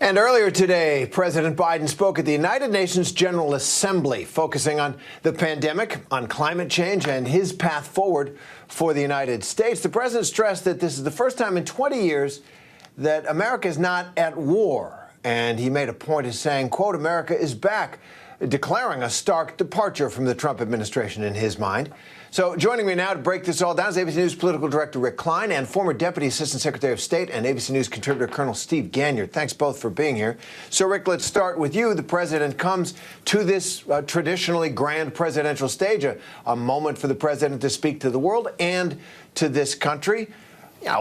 And earlier today, President Biden spoke at the United Nations General Assembly, focusing on the pandemic, on climate change, and his path forward for the United States. The president stressed that this is the first time in 20 years that America is not at war. And he made a point of saying, quote, America is back, declaring a stark departure from the Trump administration in his mind. So joining me now to break this all down is ABC News political director Rick Klein and former Deputy Assistant Secretary of State and ABC News contributor Colonel Steve Ganyard. Thanks both for being here. So, Rick, let's start with you. The president comes to this traditionally grand presidential stage, a moment for the president to speak to the world and to this country.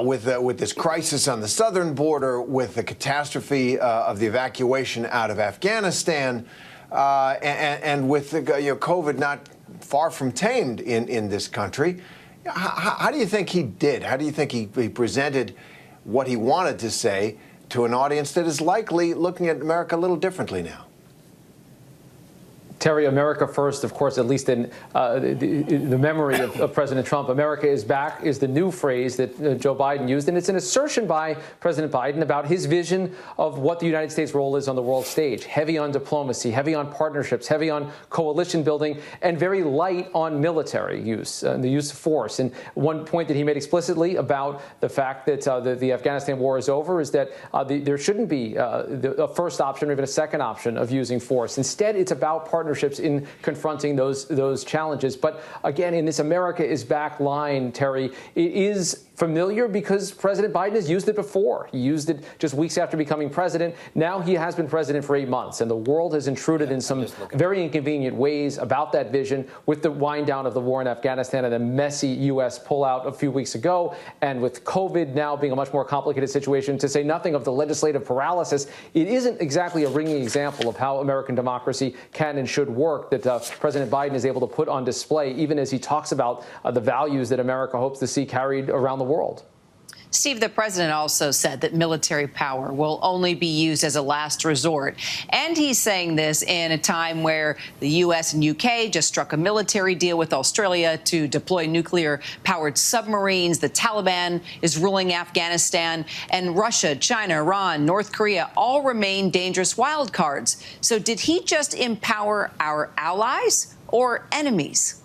With this crisis on the southern border, with the catastrophe of the evacuation out of Afghanistan, and with COVID not far from tamed in this country. How do you think he did? How do you think he presented what he wanted to say to an audience that is likely looking at America a little differently now? Terry, America first, of course, at least in the memory of President Trump. America is back is the new phrase that Joe Biden used. And it's an assertion by President Biden about his vision of what the United States role is on the world stage. Heavy on diplomacy, heavy on partnerships, heavy on coalition building, and very light on military use, the use of force. And one point that he made explicitly about the fact that the Afghanistan war is over is that there shouldn't be a first option or even a second option of using force. Instead, it's about partnerships in confronting those challenges. But again, in this America is back line, Terry, it is familiar because President Biden has used it before. He used it just weeks after becoming president. Now he has been president for 8 months, and the world has intruded in some very inconvenient ways about that vision with the wind down of the war in Afghanistan and the messy U.S. pullout a few weeks ago, and with COVID now being a much more complicated situation, to say nothing of the legislative paralysis. It isn't exactly a ringing example of how American democracy can and should work that President Biden is able to put on display, even as he talks about the values that America hopes to see carried around the world. Steve, the president also said that military power will only be used as a last resort. And he's saying this in a time where the U.S. and U.K. just struck a military deal with Australia to deploy nuclear-powered submarines. The Taliban is ruling Afghanistan, and Russia, China, Iran, North Korea all remain dangerous wild cards. So did he just empower our allies or enemies?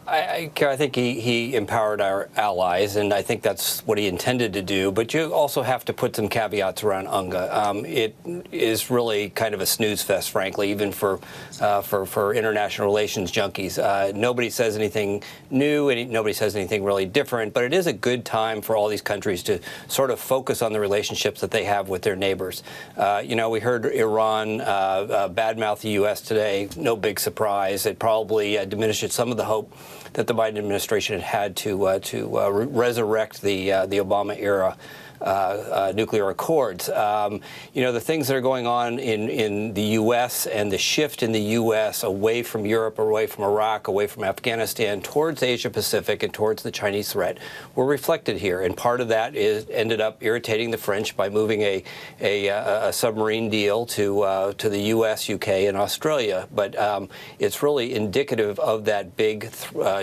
I think he empowered our allies, and I think that's what he intended to do. But you also have to put some caveats around UNGA. It is really kind of a snooze fest, frankly, even for international relations junkies. Nobody says anything new, and nobody says anything really different. But it is a good time for all these countries to sort of focus on the relationships that they have with their neighbors. We heard Iran badmouth the U.S. today. No big surprise. It probably diminishes some of the hope that the Biden administration had to resurrect the Obama era nuclear accords. The things that are going on in the U.S. and the shift in the U.S. away from Europe, away from Iraq, away from Afghanistan, towards Asia Pacific and towards the Chinese threat were reflected here. And part of that ended up irritating the French by moving a submarine deal to the U.S., U.K., and Australia. But it's really indicative of that big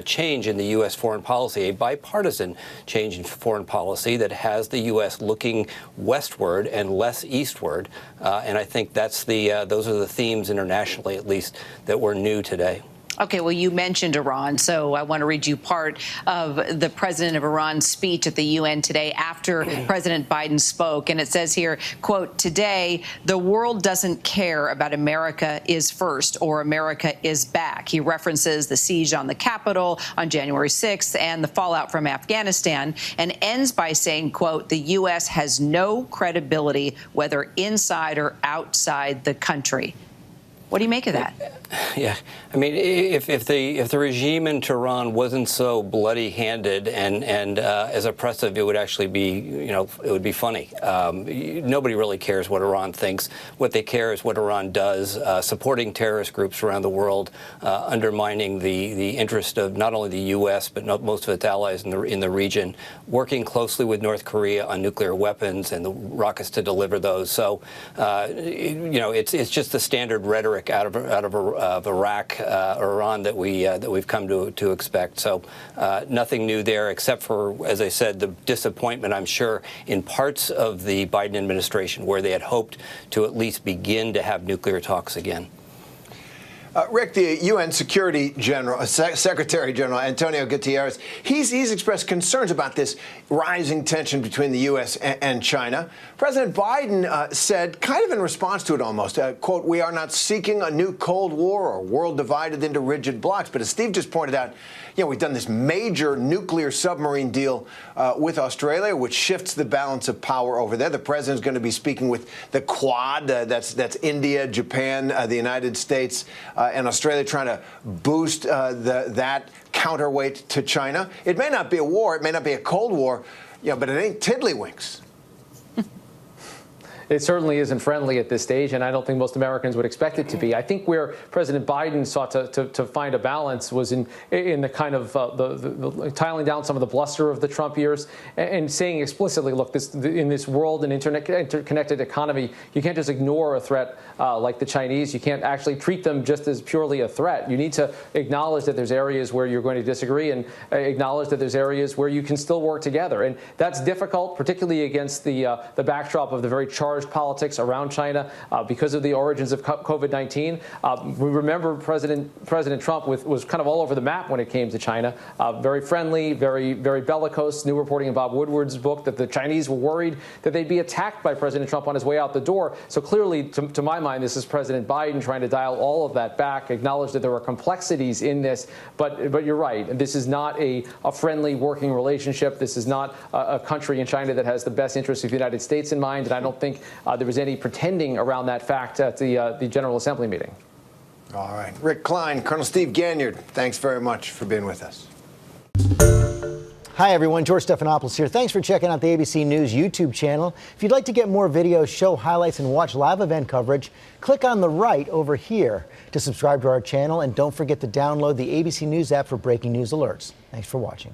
change in the U.S. foreign policy, a bipartisan change in foreign policy that has the U.S. looking westward and less eastward, and I think those are the themes internationally, at least, that were new today. Okay, well, you mentioned Iran, so I want to read you part of the president of Iran's speech at the UN today after President Biden spoke. And it says here, quote, today, the world doesn't care about America is first or America is back. He references the siege on the Capitol on January 6th and the fallout from Afghanistan, and ends by saying, quote, the U.S. has no credibility, whether inside or outside the country. What do you make of that? Yeah, I mean, if the regime in Tehran wasn't so bloody-handed and as oppressive, it would actually be, it would be funny. Nobody really cares what Iran thinks. What they care is what Iran does, supporting terrorist groups around the world, undermining the interest of not only the U.S. but most of its allies in the region, working closely with North Korea on nuclear weapons and the rockets to deliver those. So, it's just the standard rhetoric rhetoric out of Iraq or Iran that we've come to expect. So nothing new there, except for, as I said, the disappointment, I'm sure, in parts of the Biden administration where they had hoped to at least begin to have nuclear talks again. Rick, the UN Security General, Secretary General Antonio Guterres, he's expressed concerns about this rising tension between the U.S. and China. President Biden said, kind of in response to it almost, quote, "We are not seeking a new Cold War or a world divided into rigid blocs." But as Steve just pointed out, we've done this major nuclear submarine deal with Australia, which shifts the balance of power over there. The president's going to be speaking with the Quad, that's India, Japan, the United States, and Australia, trying to boost that counterweight to China. It may not be a war, it may not be a Cold War, but it ain't tiddlywinks. It certainly isn't friendly at this stage, and I don't think most Americans would expect it to be. I think where President Biden sought to find a balance was in the kind of the tiling down some of the bluster of the Trump years and saying explicitly, look, in this world and interconnected economy, you can't just ignore a threat like the Chinese. You can't actually treat them just as purely a threat. You need to acknowledge that there's areas where you're going to disagree and acknowledge that there's areas where you can still work together. And that's difficult, particularly against the backdrop of the very charged politics around China because of the origins of COVID-19. We remember President Trump was kind of all over the map when it came to China. Very friendly, very bellicose. New reporting in Bob Woodward's book that the Chinese were worried that they'd be attacked by President Trump on his way out the door. So clearly, to my mind, this is President Biden trying to dial all of that back, acknowledge that there are complexities in this. But you're right. This is not a friendly working relationship. This is not a country in China that has the best interests of the United States in mind. And I don't think there was any pretending around that fact at the General Assembly meeting. All right. Rick Klein, Colonel Steve Ganyard, thanks very much for being with us. Hi, everyone. George Stephanopoulos here. Thanks for checking out the ABC News YouTube channel. If you'd like to get more videos, show highlights, and watch live event coverage, click on the right over here to subscribe to our channel. And don't forget to download the ABC News app for breaking news alerts. Thanks for watching.